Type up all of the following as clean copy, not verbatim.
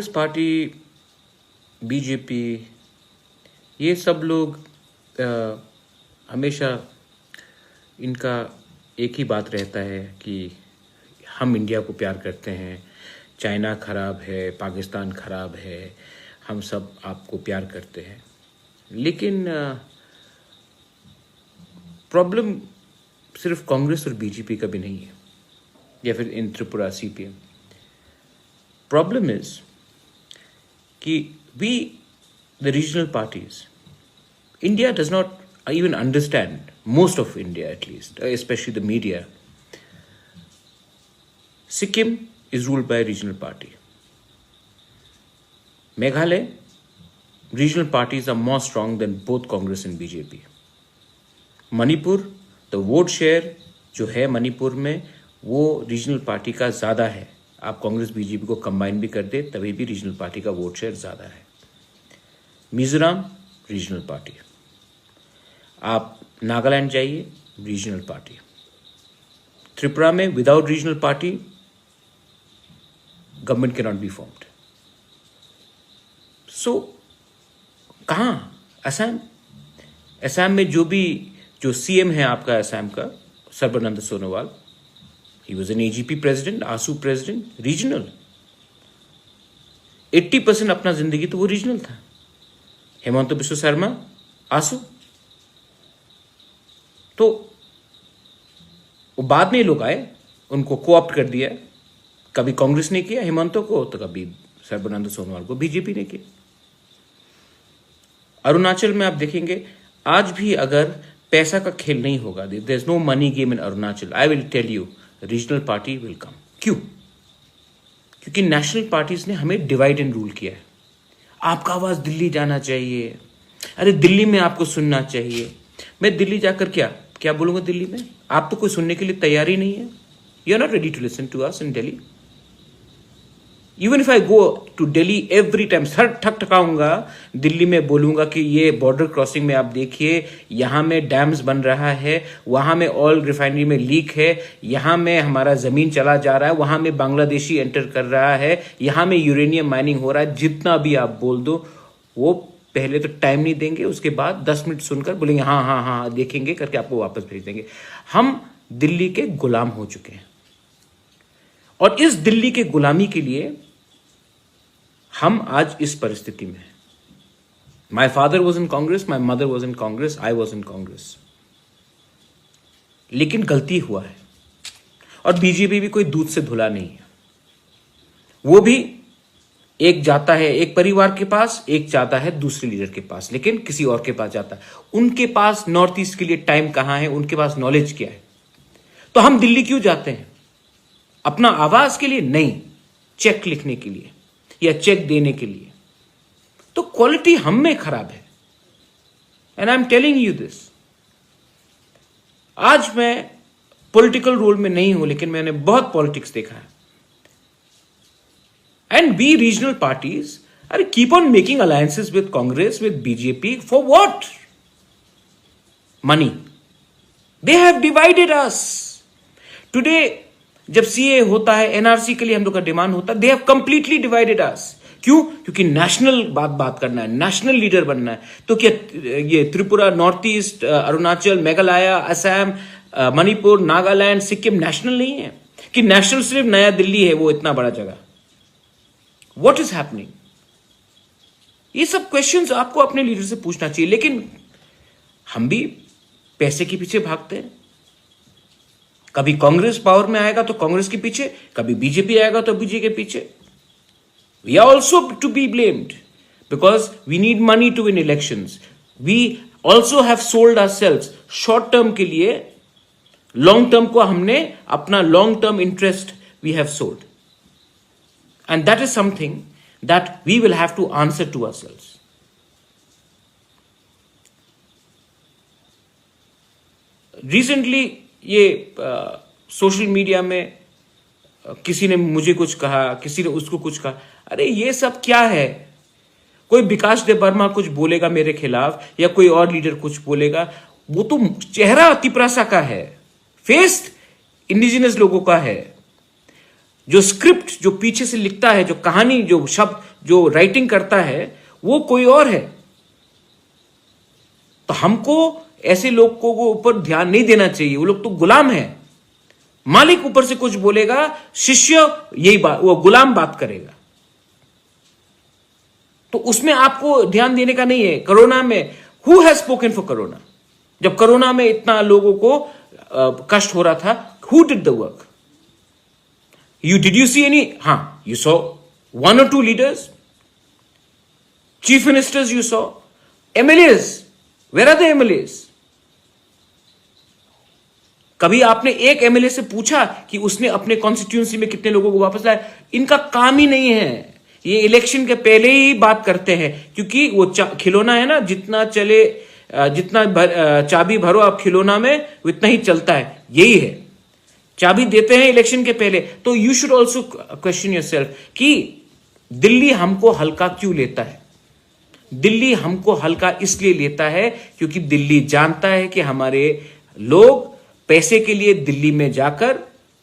Congress party, BJP, ये सब लोग हमेशा इनका एक ही बात रहता है कि हम इंडिया को प्यार करते हैं, चाइना खराब है, पाकिस्तान खराब है, हम सब आपको प्यार करते हैं। लेकिन प्रॉब्लम सिर्फ कांग्रेस और बीजेपी का भी नहीं है, या फिर in Tripura CPM. Problem is कि we the regional parties, India does not even understand, most of India at least, especially the media. Sikkim is ruled by a regional party. Meghalaya, regional parties are more strong than both Congress and BJP. Manipur, the vote share जो है मणिपुर में वो regional party का ज़्यादा है। आप Congress BJP को combine भी कर दे तभी भी रीजनल पार्टी का वोट शेयर ज़्यादा है। मिजोरम रीजनल पार्टी, आप नागालैंड जाइए, रीजनल पार्टी। त्रिपुरा में without regional party government can not be formed. So कहाँ? असम, असम में जो सीएम है आपका असम का, Sarbananda Sonowal, he was an AGP president, AASU president, regional. 80% अपना जिंदगी तो वो रीजनल था। हेमंत बिश्व शर्मा, आसू। तो वो बाद में लोग आए, उनको कोऑप्ट कर दिया। कभी कांग्रेस ने किया हेमंतो को, तो कभी सर्बानंद सोनोवाल को बीजेपी ने किया। अरुणाचल में आप देखेंगे आज भी अगर पैसा का खेल नहीं होगा, there is no money game in Arunachal, I will tell you regional party will come. क्यों? क्योंकि नेशनल पार्टीज ने हमें डिवाइड एंड रूल किया है। आपका आवाज दिल्ली जाना चाहिए, अरे दिल्ली में आपको सुनना चाहिए। मैं दिल्ली जाकर क्या बोलूंगा दिल्ली में? आप तो कोई सुनने के लिए तैयार ही नहीं है। You are not ready to listen to us in Delhi. Even if I go to Delhi every time, sir ठकाऊंगा दिल्ली में, बोलूंगा कि ये बॉर्डर क्रॉसिंग में आप देखिए, यहां में डैम्स बन रहा है, वहां में ऑयल रिफाइनरी में लीक है, यहां में हमारा जमीन चला जा रहा है, वहां में बांग्लादेशी एंटर कर रहा है, यहां में यूरेनियम माइनिंग हो रहा है। जितना भी आप बोल दो, वो पहले तो टाइम नहीं देंगे, उसके बाद 10 मिनट सुनकर बोलेंगे हाँ हाँ हाँ देखेंगे करके आपको वापस भेज देंगे। हम दिल्ली के गुलाम हो चुके हैं, और इस दिल्ली के गुलामी के लिए हम आज इस परिस्थिति में हैं। My father was in Congress, my mother was in Congress, I was in Congress. लेकिन गलती हुआ है, और बीजेपी भी कोई दूध से धुला नहीं है। वो भी एक जाता है एक परिवार के पास, एक जाता है दूसरे लीडर के पास, लेकिन किसी और के पास जाता है। उनके पास नॉर्थ ईस्ट के लिए टाइम कहां है, उनके पास नॉलेज क्या है। तो हम दिल्ली क्यों जाते हैं? अपना आवाज के लिए नहीं, चेक लिखने के लिए या चेक देने के लिए। तो क्वालिटी हम में खराब है, and I am telling you this. आज मैं पॉलिटिकल रोल में नहीं हूं, लेकिन मैंने बहुत पॉलिटिक्स देखा है। And we regional parties are keep on making alliances with Congress, with BJP for what? Money. They have divided us. Today, जब सीए होता है, एनआरसी के लिए हम लोग का डिमांड होता है, they have completely divided us. क्यों? क्योंकि नेशनल बात करना है, नेशनल लीडर बनना है। तो क्या ये Tripura, north east, Arunachal, Meghalaya, Assam, Manipur, Nagaland, Sikkim national नहीं है? कि नेशनल सिर्फ नया दिल्ली है, वो इतना बड़ा जगह। What is happening? ये सब क्वेश्चंस आपको अपने लीडर से पूछना चाहिए। लेकिन हम भी पैसे के पीछे भागते हैं। कभी कांग्रेस पावर में आएगा तो कांग्रेस के पीछे, कभी बीजेपी आएगा तो बीजेपी के पीछे। We are also to be blamed because we need money to win elections. We also have sold ourselves short term के लिए, long term को हमने अपना long term interest we have sold. And that is something that we will have to answer to ourselves. Recently, ये social media में किसी ने मुझे कुछ कहा, किसी ने उसको कुछ कहा। अरे ये सब क्या है? कोई विकास देव वर्मा कुछ बोलेगा मेरे खिलाफ, या कोई और लीडर कुछ बोलेगा, वो तो चेहरा तिपरासा का है, फेस इंडिजिनस लोगों का है। जो स्क्रिप्ट जो पीछे से लिखता है, जो कहानी, जो शब्द जो राइटिंग करता है वो कोई और है। तो हमको ऐसे लोगों को ऊपर ध्यान नहीं देना चाहिए। वो लोग तो गुलाम है। मालिक ऊपर से कुछ बोलेगा, शिष्य यही बात, वो गुलाम बात करेगा। तो उसमें आपको ध्यान देने का नहीं है। कोरोना में who has spoken for corona? जब कोरोना में इतना लोगों को कष्ट हो रहा था, who did the work? Did you see any? You saw one or two leaders, chief ministers you saw, MLAs. Where are the MLAs? कभी आपने एक एमएलए से पूछा कि उसने अपने कॉन्स्टिट्यूंसी में कितने लोगों को वापस लाया? इनका काम ही नहीं है। ये इलेक्शन के पहले ही बात करते हैं, क्योंकि वो खिलौना है ना, जितना चले, जितना चाबी भरो आप खिलौना में, उतना ही चलता है। यही है, चाबी देते हैं इलेक्शन के पहले। तो you should also question yourself कि दिल्ली हमको हल्का क्यों लेता है? दिल्ली हमको हल्का इसलिए लेता है क्योंकि दिल्ली जानता है कि हमारे लोग पैसे के लिए दिल्ली में जाकर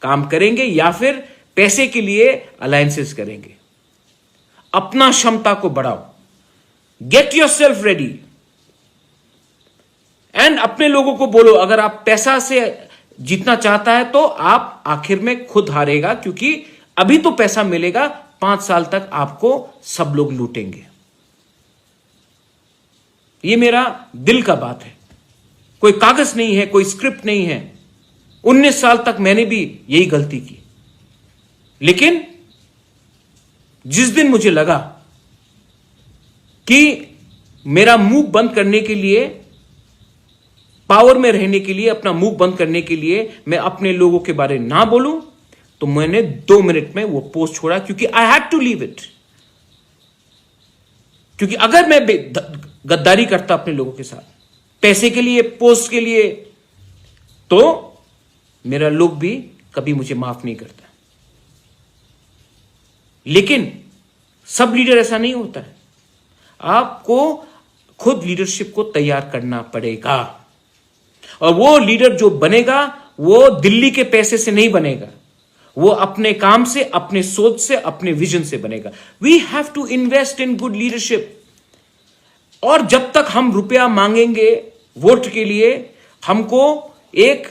काम करेंगे या फिर पैसे के लिए अलायंसेस करेंगे। अपना क्षमता को बढ़ाओ, गेट योरसेल्फ रेडी, एंड अपने लोगों को बोलो अगर आप पैसा से जीतना चाहता है तो आप आखिर में खुद हारेगा, क्योंकि अभी तो पैसा मिलेगा, 5 साल तक आपको सब लोग लूटेंगे। ये मेरा दिल का बात है, कोई कागज नहीं है, कोई स्क्रिप्ट नहीं है। 19 साल तक मैंने भी यही गलती की, लेकिन जिस दिन मुझे लगा कि मेरा मुंह बंद करने के लिए, पावर में रहने के लिए, अपना मुंह बंद करने के लिए मैं अपने लोगों के बारे में ना बोलूं, तो मैंने 2 मिनट में वो पोस्ट छोड़ा, क्योंकि I had to leave it. क्योंकि अगर मैं गद्दारी करता अपने लोगों के साथ पैसे के लिए, पोस्ट के लिए, तो मेरा लोग भी कभी मुझे माफ नहीं करता। लेकिन सब लीडर ऐसा नहीं होता है। आपको खुद लीडरशिप को तैयार करना पड़ेगा, और वो लीडर जो बनेगा वो दिल्ली के पैसे से नहीं बनेगा, वो अपने काम से, अपने सोच से, अपने विजन से बनेगा। We have to invest in good leadership. और जब तक हम रुपया मांगेंगे वोट के लिए, हमको एक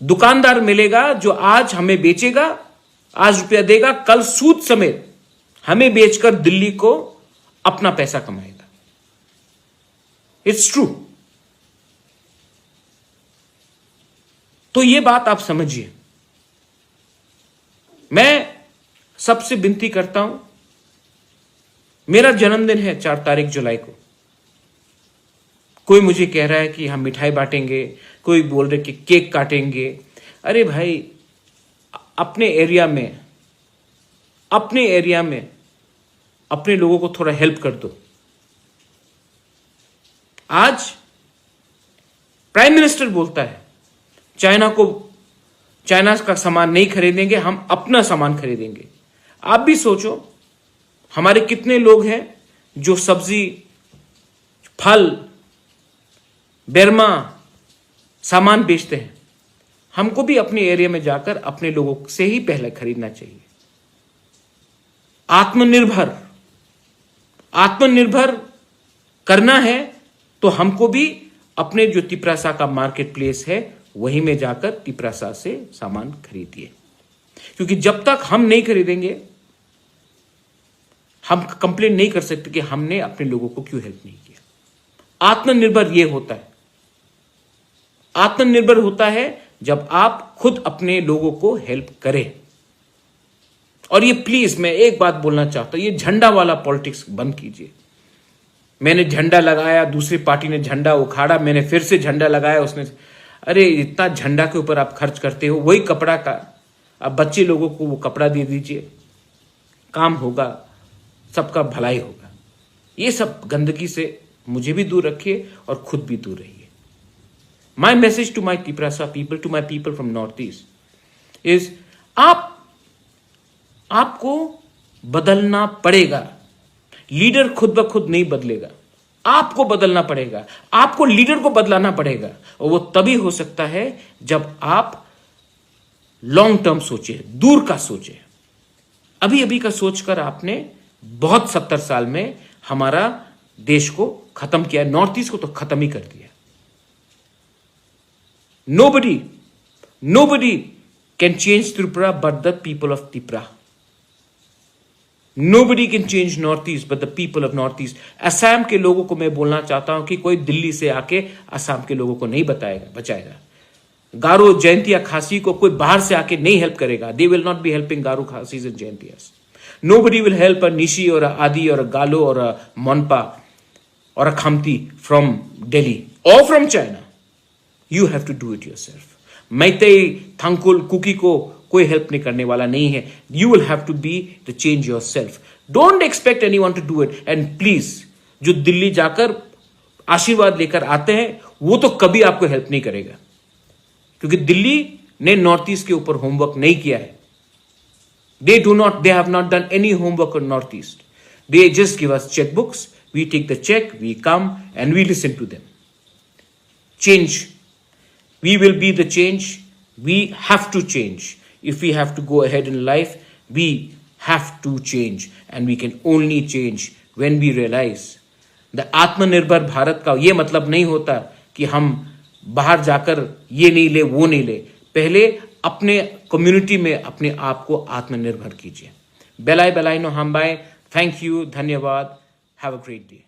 दुकानदार मिलेगा जो आज हमें बेचेगा, आज रुपया देगा, कल सूद समेत हमें बेचकर दिल्ली को अपना पैसा कमाएगा। It's true. तो ये बात आप समझिए। मैं सबसे विनती करता हूं, मेरा जन्मदिन है 4 तारीख जुलाई को। कोई मुझे कह रहा है कि हम मिठाई बांटेंगे, कोई बोल रहे कि केक काटेंगे। अरे भाई, अपने एरिया में अपने लोगों को थोड़ा हेल्प कर दो। आज प्राइम मिनिस्टर बोलता है चाइना का सामान नहीं खरीदेंगे, हम अपना सामान खरीदेंगे। आप भी सोचो, हमारे कितने लोग हैं जो सब्जी, फल, बेरमा सामान बेचते हैं। हमको भी अपने एरिया में जाकर अपने लोगों से ही पहले खरीदना चाहिए। आत्मनिर्भर करना है तो हमको भी अपने जो तिपरासा का मार्केट प्लेस है वहीं में जाकर तिपरासा से सामान खरीदिए, क्योंकि जब तक हम नहीं खरीदेंगे हम कंप्लेन नहीं कर सकते कि हमने अपने लोगों को क्यों हेल्प नहीं किया। आत्मनिर्भर ये होता है, आत्मनिर्भर होता है जब आप खुद अपने लोगों को हेल्प करें। और ये प्लीज मैं एक बात बोलना चाहता हूं, ये झंडा वाला पॉलिटिक्स बंद कीजिए। मैंने झंडा लगाया, दूसरी पार्टी ने झंडा उखाड़ा, मैंने फिर से झंडा लगाया, उसने, अरे इतना झंडा के ऊपर आप खर्च करते हो, वही कपड़ा का अब बच्चे लोगों को वो कपड़ा दे दीजिए, काम होगा, सबका भलाई होगा। ये सब गंदगी से मुझे भी दूर रखिए और खुद भी दूर रहिए। My message to my Tiprasa people, to my people from north east is, आपको बदलना पड़ेगा। लीडर खुद ब खुद नहीं बदलेगा, आपको बदलना पड़ेगा, आपको लीडर को बदलाना पड़ेगा। और वो तभी हो सकता है जब आप लॉन्ग टर्म सोचे, दूर का सोचे। अभी अभी का सोचकर आपने बहुत 70 साल में हमारा देश को खत्म किया, नॉर्थ ईस्ट को तो खत्म ही कर दिया। Nobody can change Tripura but the people of Tripura. Nobody can change north east but the people of north east. Assam के लोगों को मैं बोलना चाहता हूं कि कोई दिल्ली से आके असम के लोगों को नहीं बचाएगा। गारो जयंतिया खासी को कोई बाहर से आके नहीं हेल्प करेगा। They will not be helping Garo Khasis and Jaintias. Nobody will help a Nishi or a Adi or a Galo or a Monpa or a Khamti from Delhi or from China. You have to do it yourself. Maitai, Thankul, Kuki को कोई help नहीं करने वाला नहीं है। You will have to be the change yourself. Don't expect anyone to do it. And please, जो दिल्ली जाकर आशीर्वाद लेकर आते हैं वो तो कभी आपको हेल्प नहीं करेगा, क्योंकि दिल्ली ने नॉर्थ ईस्ट के ऊपर होमवर्क नहीं किया है। They have not done any homework on Northeast. They just give us checkbooks. We take the check, we come and we listen to them. Change. We will be the change. We have to change. If we have to go ahead in life, we have to change. And we can only change when we realize the आत्मनिर्भर भारत का ये मतलब नहीं होता कि हम बाहर जाकर ये नहीं ले वो नहीं ले। पहले अपने कम्युनिटी में अपने आप को आत्मनिर्भर कीजिए। बेलाई बेलाई नो हम बाय। थैंक यू, धन्यवाद। Have a great day.